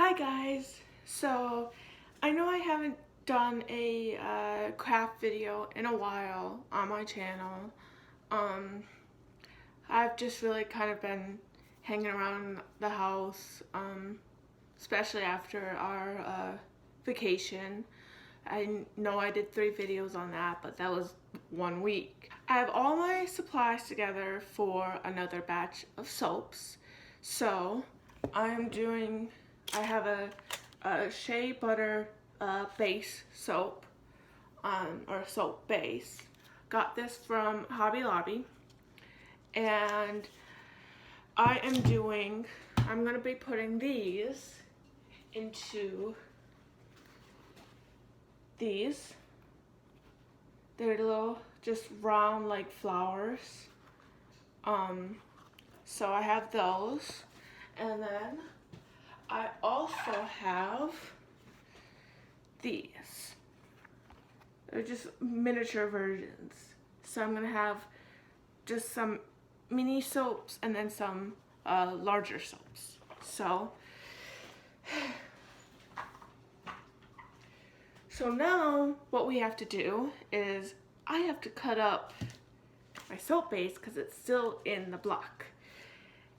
Hi guys! So I know I haven't done a craft video in a while on my channel. Um, I've just really kind of been hanging around the house, especially after our vacation. I know I did 3 videos on that, but that was 1 week. I have all my supplies together for another batch of soaps. So I have a shea butter base soap, or soap base. Got this from Hobby Lobby. And I'm gonna be putting these into these. They're little, just round like flowers. So I have those. And then I also have these. They're just miniature versions. So I'm gonna have just some mini soaps and then some larger soaps. So now what we have to do is I have to cut up my soap base because it's still in the block.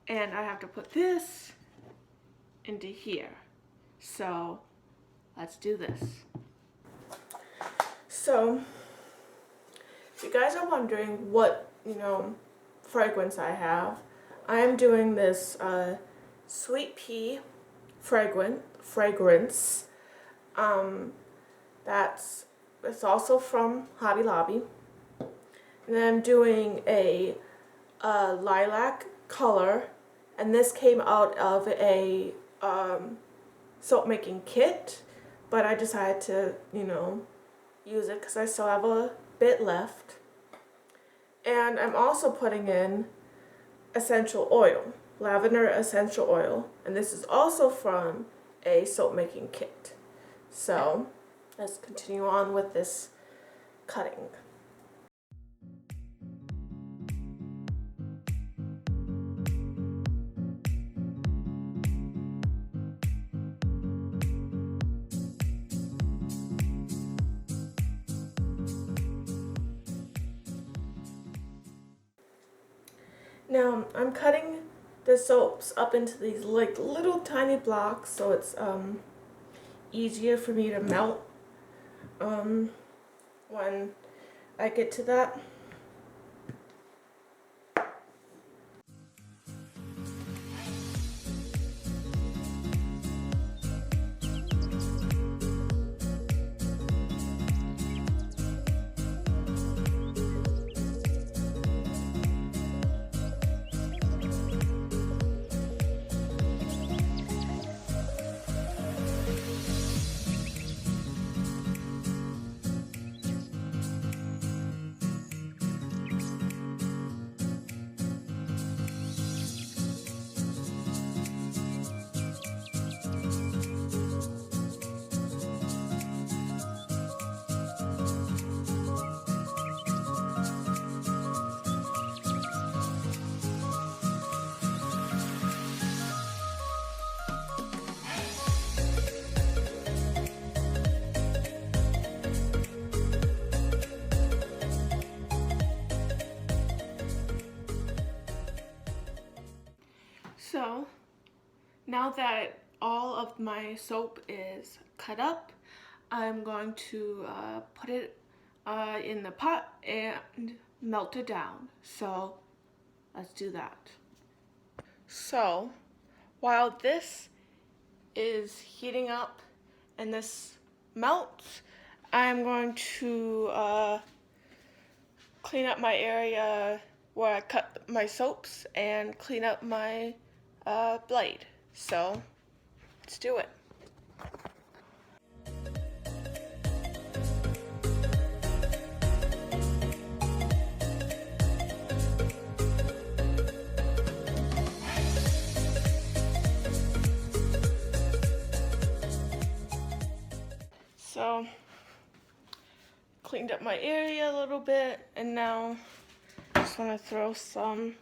And I have to put this into here. So let's do this. So if you guys are wondering what, fragrance I have, I am doing this sweet pea fragrance. It's also from Hobby Lobby. And then I'm doing a lilac color, and this came out of a soap making kit, but I decided to, use it because I still have a bit left. And I'm also putting in essential oil, lavender essential oil, and this is also from a soap making kit. So let's continue on with this cutting. Now I'm cutting the soaps up into these like little tiny blocks so it's easier for me to melt when I get to that. So now that all of my soap is cut up, I'm going to put it in the pot and melt it down. So let's do that. So while this is heating up and this melts, I'm going to clean up my area where I cut my soaps and clean up my blade. So let's do it. So cleaned up my area a little bit, and now I just want to throw some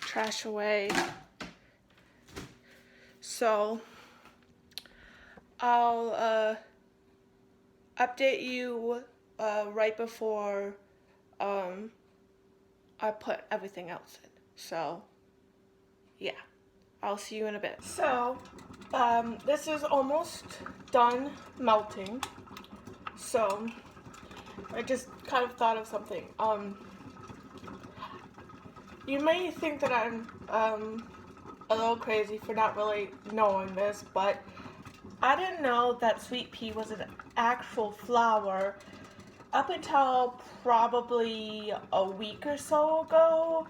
trash away. So I'll update you right before I put everything else in. So yeah, I'll see you in a bit. So this is almost done melting. So I just kind of thought of something. You may think that I'm a little crazy for not really knowing this, but I didn't know that sweet pea was an actual flower up until probably a week or so ago.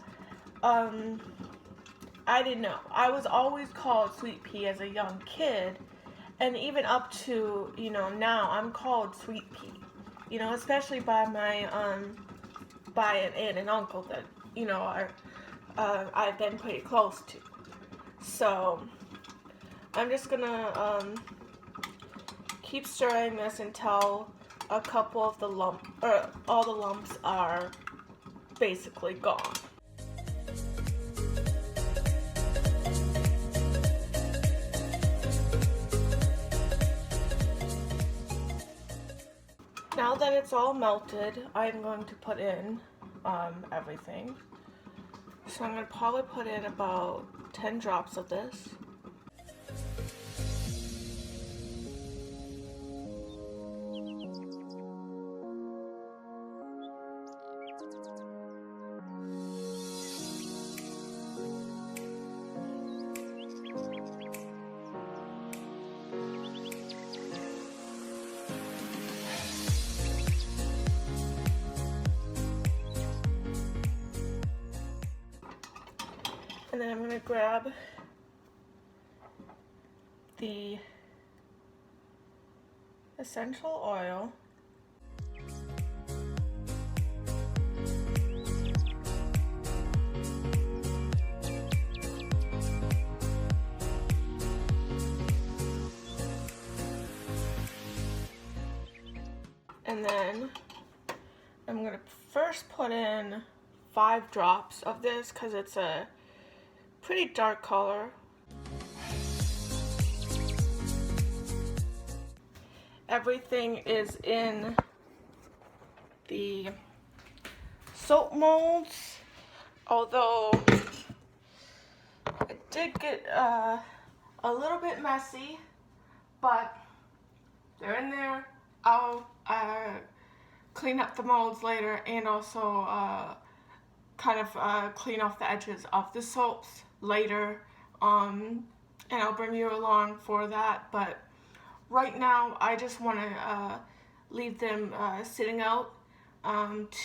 I didn't know. I was always called sweet pea as a young kid, and even up to, now I'm called sweet pea. Especially by my by an aunt and uncle that, I've been pretty close to. So I'm just gonna keep stirring this until a couple of the all the lumps are basically gone. Now that it's all melted, I'm going to put in everything. So I'm going to probably put in about 10 drops of this. And then I'm going to grab the essential oil. And then I'm going to first put in 5 drops of this because it's a pretty dark color. Everything is in the soap molds, although it did get a little bit messy, but they're in there. I'll clean up the molds later and also kind of clean off the edges of the soaps later, and I'll bring you along for that. But right now I just want to leave them sitting out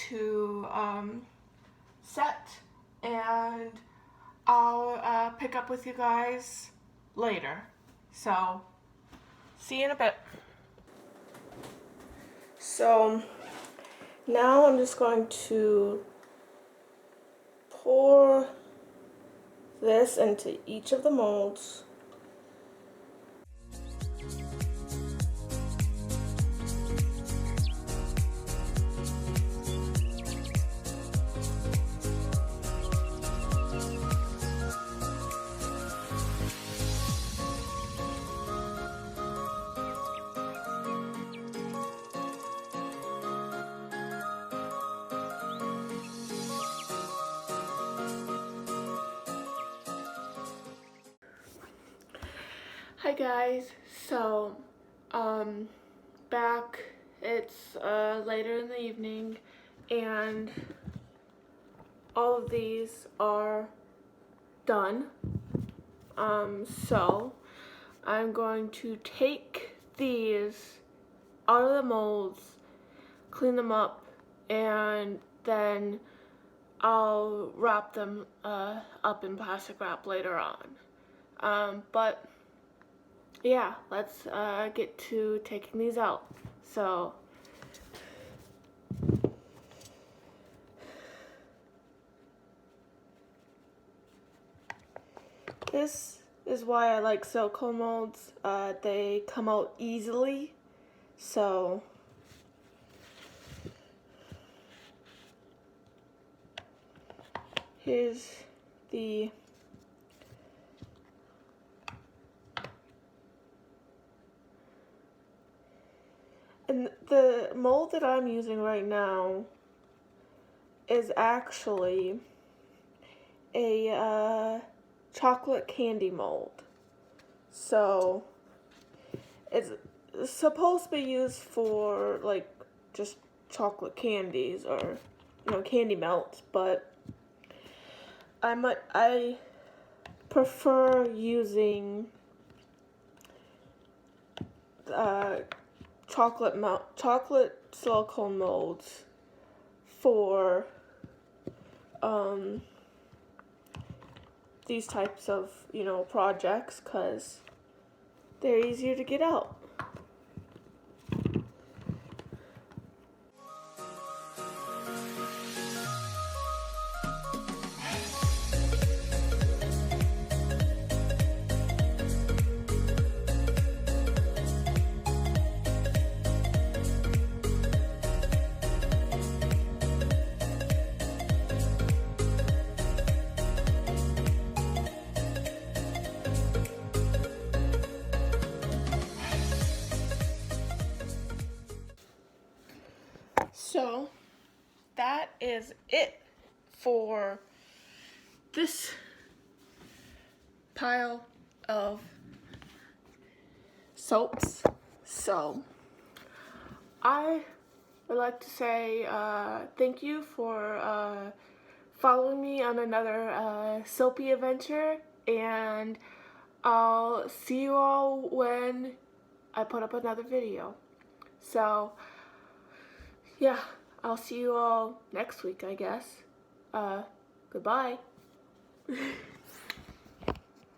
to set, and I'll pick up with you guys later. So see you in a bit. So now I'm just going to pour this into each of the molds. Hi guys, so back, it's later in the evening, and all of these are done. So I'm going to take these out of the molds, clean them up, and then I'll wrap them up in plastic wrap later on. But yeah, let's get to taking these out. So this is why I like silicone molds. They come out easily. So here's the And the mold that I'm using right now is actually a chocolate candy mold. So it's supposed to be used for like just chocolate candies or candy melts, but I prefer using chocolate silicone molds for these types of projects because they're easier to get out. So that is it for this pile of soaps. So I would like to say thank you for following me on another soapy adventure, and I'll see you all when I put up another video. So yeah, I'll see you all next week, I guess. Goodbye.